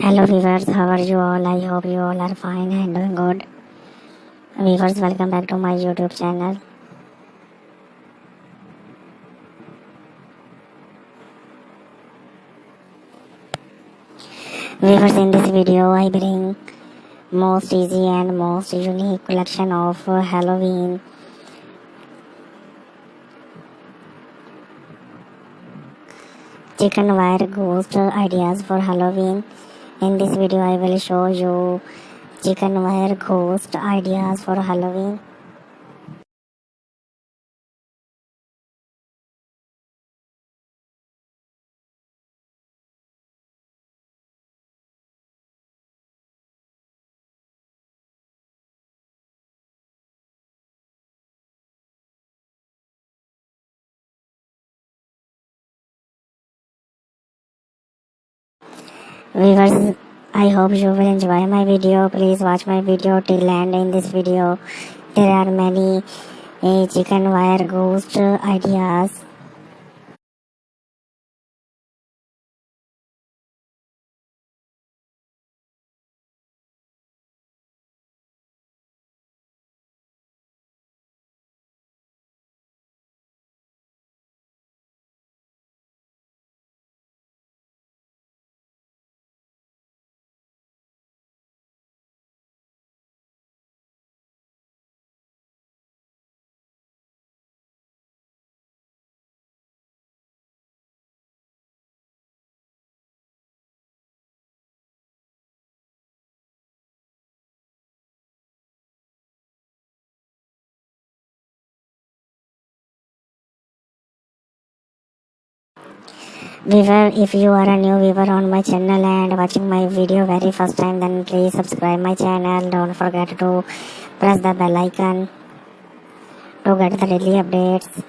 Hello viewers, how are you all? I hope you all are fine and doing good. Viewers, welcome back to my YouTube channel. Viewers, in this video I bring most easy and most unique collection of Halloween chicken wire ghost ideas for Halloween. In this video I will show you chicken wire ghost ideas for Halloween. Viewers, I hope you will enjoy my video. Please watch my video till end. In this video there are many chicken wire ghost ideas. Viewer, if you are a new viewer on my channel and watching my video very first time, then please subscribe my channel. Don't forget to press the bell icon to get the daily updates.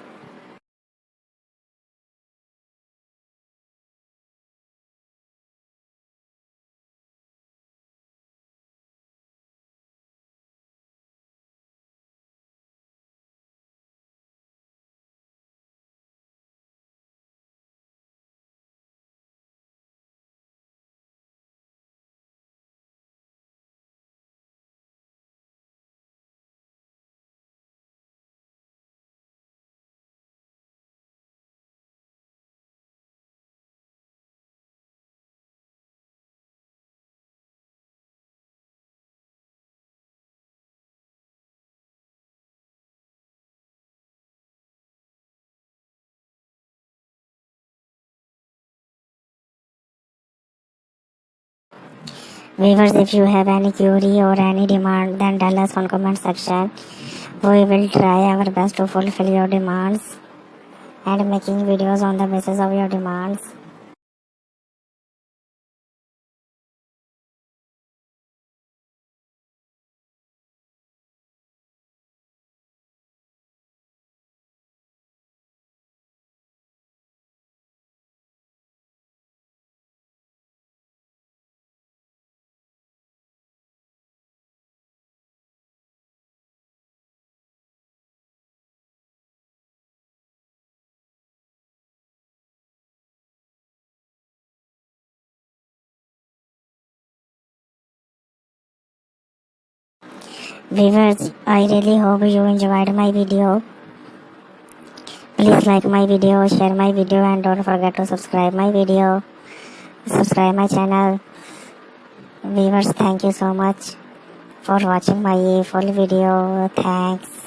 Viewers, if you have any query or any demand, then tell us on comment section. We will try our best to fulfill your demands and making videos on the basis of your demands. Viewers, I really hope you enjoyed my video. Please like my video, share my video, and don't forget to subscribe my video. Subscribe my channel. Viewers, thank you so much for watching my full video. Thanks.